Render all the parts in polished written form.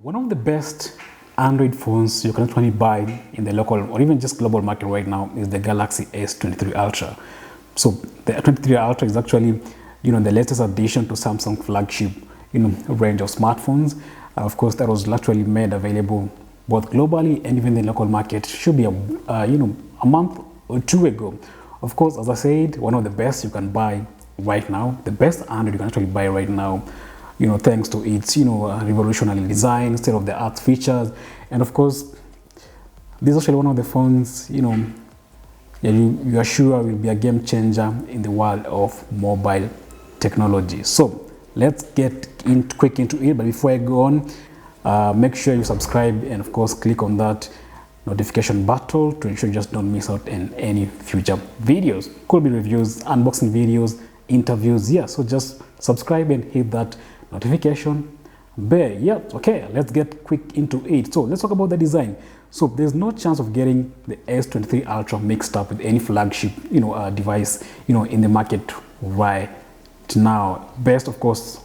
One of the best Android phones you can actually buy in the local or even just global market right now is the Galaxy S23 Ultra. So the S23 Ultra is actually, the latest addition to Samsung flagship, range of smartphones. Of course, that was actually made available both globally and even the local market. Should be a month or two ago. Of course, as I said, one of the best you can buy right now, the best Android you can actually buy right now, thanks to its, revolutionary design, state-of-the-art features, and of course, this is actually one of the phones, you are sure will be a game changer in the world of mobile technology. So let's get quick into it. But before I go on, make sure you subscribe and of course click on that notification button to ensure you just don't miss out on any future videos. Could be reviews, unboxing videos, interviews. Yeah, so just subscribe and hit that notification bell. Yeah, okay, let's get quick into it. So let's talk about the design. So there's no chance of getting the S23 Ultra mixed up with any flagship device in the market right now. Best, of course,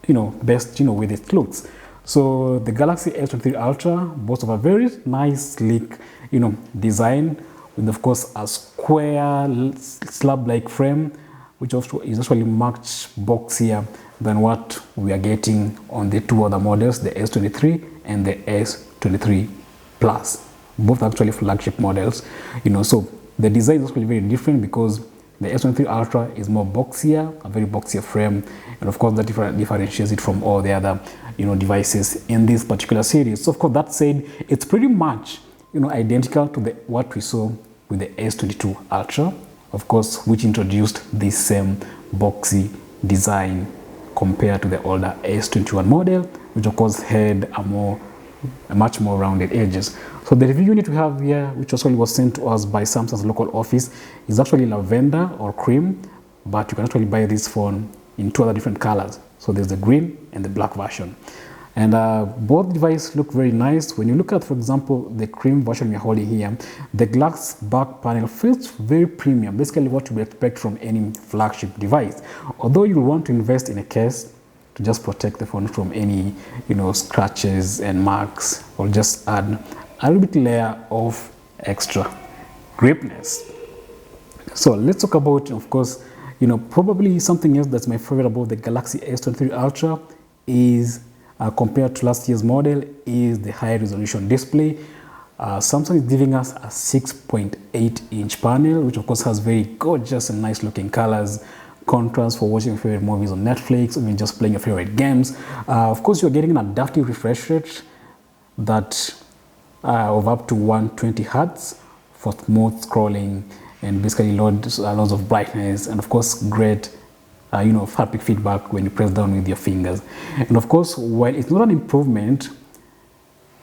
with its looks. So the Galaxy S23 Ultra boasts of a very nice, sleek, design with, of course, a square slab-like frame, which also is actually much boxier than what we are getting on the two other models, the S23 and the S23 Plus. Both actually flagship models, so the design is actually very different because the S23 Ultra is more boxier, a very boxier frame, and of course that differentiates it from all the other devices in this particular series. So of course, that said, it's pretty much identical to what we saw with the S22 Ultra, of course, which introduced this same boxy design compared to the older S21 model, which of course had a much more rounded edges. So the review unit we have here, which also was sent to us by Samsung's local office, is actually lavender or cream, but you can actually buy this phone in two other different colors. So there's the green and the black version. And both devices look very nice. When you look at, for example, the cream version we're holding here, the glass back panel feels very premium, basically what you would expect from any flagship device. Although you want to invest in a case to just protect the phone from any, scratches and marks, or just add a little bit layer of extra gripness. So let's talk about, of course, probably something else that's my favorite about the Galaxy S23 Ultra is compared to last year's model is the high resolution display. Samsung is giving us a 6.8-inch panel, which of course has very gorgeous and nice looking colors, contrast for watching your favorite movies on Netflix, or even just playing your favorite games. Of course, you're getting an adaptive refresh rate that of up to 120 Hertz for smooth scrolling and basically loads of brightness, and of course great haptic feedback when you press down with your fingers. And of course, while it's not an improvement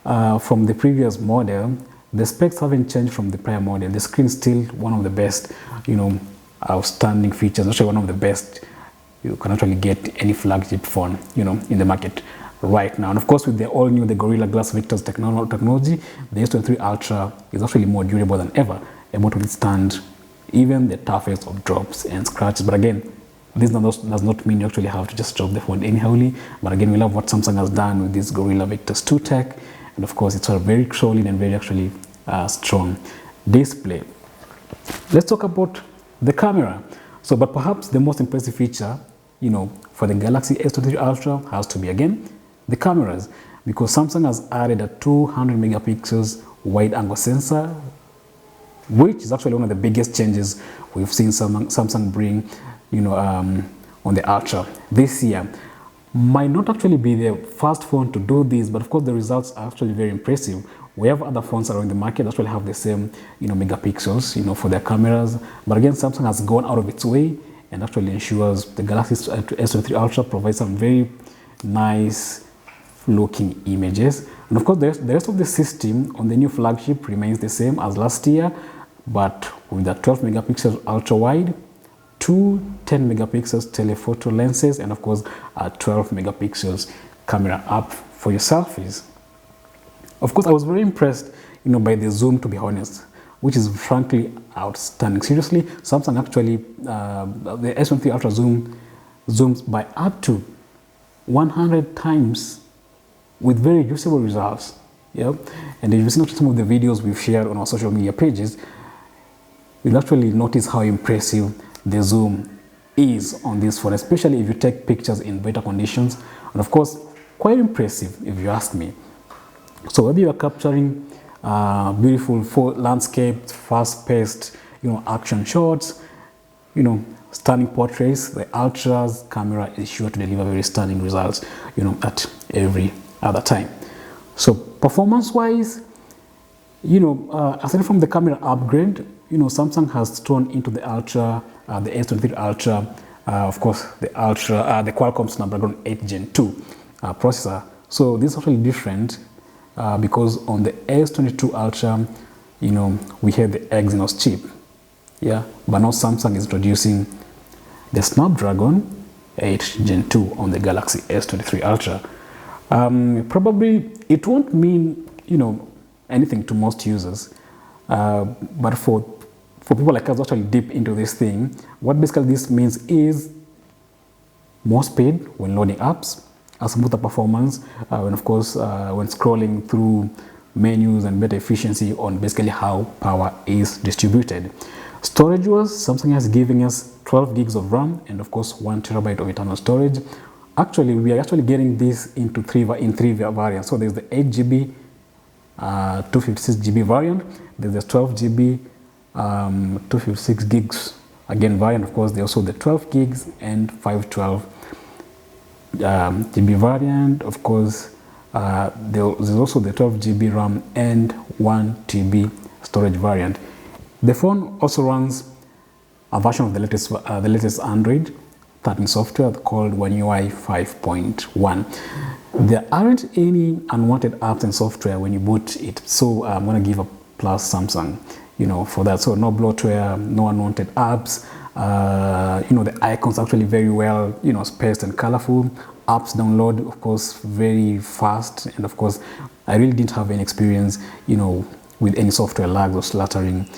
from the previous model, the specs haven't changed from the prior model. The screen is still one of the best, outstanding features, actually one of the best you can actually get any flagship phone, in the market right now. And of course, with the all new, the Gorilla Glass Victus technology, the S23 Ultra is actually more durable than ever, able to withstand even the toughest of drops and scratches. But again, this does not mean you actually have to just drop the phone anyhowly. But again, we love what Samsung has done with this Gorilla Victus 2 tech. And of course, it's a very solid and very actually strong display. Let's talk about the camera. So, but perhaps the most impressive feature, for the Galaxy S23 Ultra has to be, again, the cameras, because Samsung has added a 200 megapixels wide angle sensor, which is actually one of the biggest changes we've seen Samsung bring on the Ultra this year. Might not actually be the first phone to do this, but of course the results are actually very impressive. We have other phones around the market that actually have the same megapixels for their cameras, but again, Samsung has gone out of its way and actually ensures the Galaxy S23 Ultra provides some very nice looking images. And of course the rest of the system on the new flagship remains the same as last year, but with a 12 megapixel ultra wide, two 10 megapixels telephoto lenses, and of course a 12 megapixels camera app for your selfies. Of course, I was very impressed by the zoom, to be honest, which is frankly outstanding. Seriously, Samsung actually the S23 Ultra zooms by up to 100 times with very usable results. Yeah, and if you've seen some of the videos we've shared on our social media pages, you'll actually notice how impressive the zoom is on this phone, especially if you take pictures in better conditions, and of course quite impressive if you ask me. So whether you are capturing beautiful landscapes, fast-paced, action shots, stunning portraits, the Ultra's camera is sure to deliver very stunning results, at every other time. So performance-wise, aside from the camera upgrade, Samsung has thrown into the Ultra, the S23 Ultra, of course, the Qualcomm Snapdragon 8 Gen 2 processor. So this is totally different because on the S22 Ultra, we have the Exynos chip, yeah, but now Samsung is introducing the Snapdragon 8 Gen 2 on the Galaxy S23 Ultra. Probably it won't mean, anything to most users, but for people like us actually deep into this thing, what basically this means is more speed when loading apps, a smoother performance when scrolling through menus, and better efficiency on basically how power is distributed. Storage-wise, Samsung has given us 12 gigs of RAM and of course 1 terabyte of internal storage. Actually, we are actually getting this into three variants. So there's the 8 GB, 256 GB variant. There's the 12 GB, 256 gigs again variant. Of course, there's also the 12 gigs and 512 GB variant. Of course, there's also the 12 GB RAM and 1 TB storage variant. The phone also runs a version of the latest Android 13 software called One UI 5.1. There aren't any unwanted apps and software when you boot it, so I'm going to give a plus Samsung, for that. So no bloatware, no unwanted apps. The icons actually very well, spaced and colorful. Apps download, of course, very fast, and of course, I really didn't have any experience, with any software lags or stuttering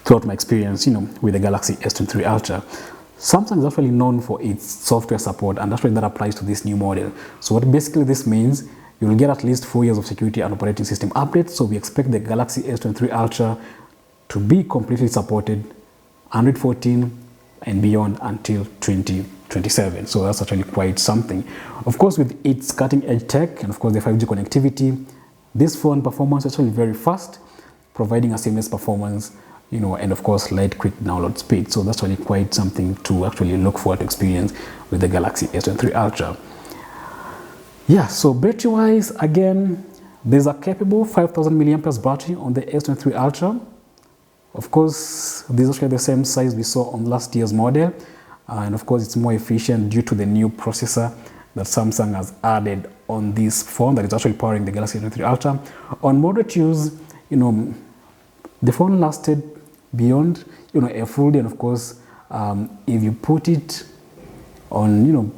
throughout my experience, with the Galaxy S23 Ultra. Samsung is actually known for its software support, and actually that applies to this new model. So what basically this means, you will get at least 4 years of security and operating system updates. So we expect the Galaxy S23 Ultra to be completely supported Android 14 and beyond until 2027. So that's actually quite something. Of course, with its cutting-edge tech and of course the 5G connectivity, this phone performance is actually very fast, providing a seamless performance, and of course light quick download speed. So that's really quite something to actually look forward to experience with the Galaxy S23 Ultra. Yeah, so battery wise, again, there's a capable 5000 milliamperes battery on the S23 Ultra. Of course, these are actually the same size we saw on last year's model, and of course it's more efficient due to the new processor that Samsung has added on this phone that is actually powering the Galaxy S23 Ultra. On moderate use, the phone lasted beyond a full day, and of course if you put it on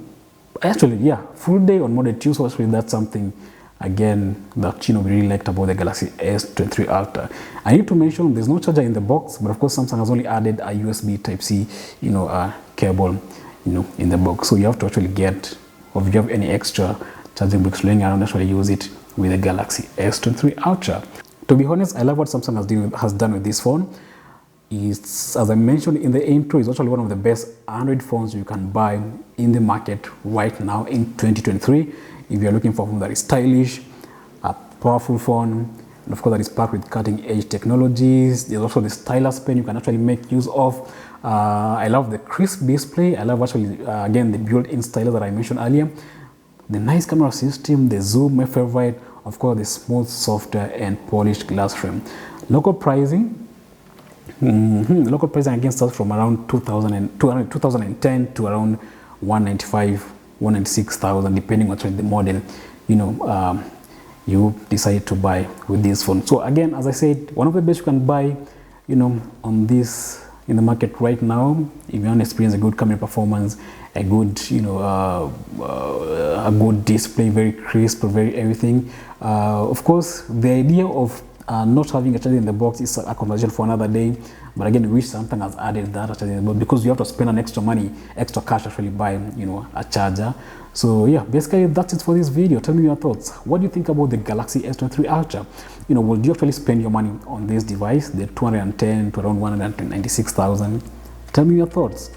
full day on moderate use, so actually that's something again that we really liked about the Galaxy S23 Ultra. I need to mention there's no charger in the box, but of course Samsung has only added a USB Type-C cable in the box, so you have to actually get, or if you have any extra charging bricks laying around, actually use it with the Galaxy S23 Ultra. To be honest, I love what Samsung has done with this phone. It's, as I mentioned in the intro, it's actually one of the best Android phones you can buy in the market right now in 2023. If you're looking for a phone that is stylish, a powerful phone, and of course that is packed with cutting-edge technologies. There's also the stylus pen you can actually make use of. I love the crisp display. I love actually, again, the built-in stylus that I mentioned earlier. The nice camera system, the zoom, my favorite. Of course, the smooth software and polished glass frame. Local pricing again starts from around 2010 to around 196,000, depending on the model you decide to buy with this phone. So again, as I said, one of the best you can buy on this in the market right now. If you want to experience a good camera performance, a good a good display, very crisp, very everything. Of course, the idea of not having a charger in the box is a conversation for another day. But again, we wish Samsung has added that but because you have to spend an extra money, extra cash actually buy, you know, a charger. So yeah, basically that's it for this video. Tell me your thoughts. What do you think about the Galaxy S23 Ultra? You know, would you actually spend your money on this device, the 210 to around 196,000? Tell me your thoughts.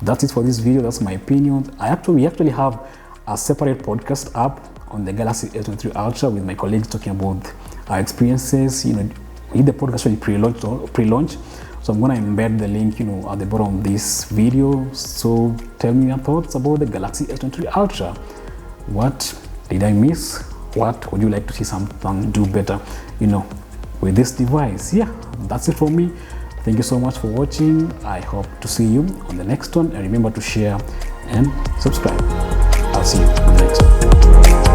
That's it for this video. That's my opinion. We actually have a separate podcast up on the Galaxy S23 Ultra with my colleagues talking about our experiences. You know, the podcast actually pre-launch. So I'm going to embed the link, you know, at the bottom of this video. So tell me your thoughts about the Galaxy S23 Ultra. What did I miss? What would you like to see Samsung do better, you know, with this device? Yeah, that's it for me. Thank you so much for watching. I hope to see you on the next one. And remember to share and subscribe. I'll see you on the next one.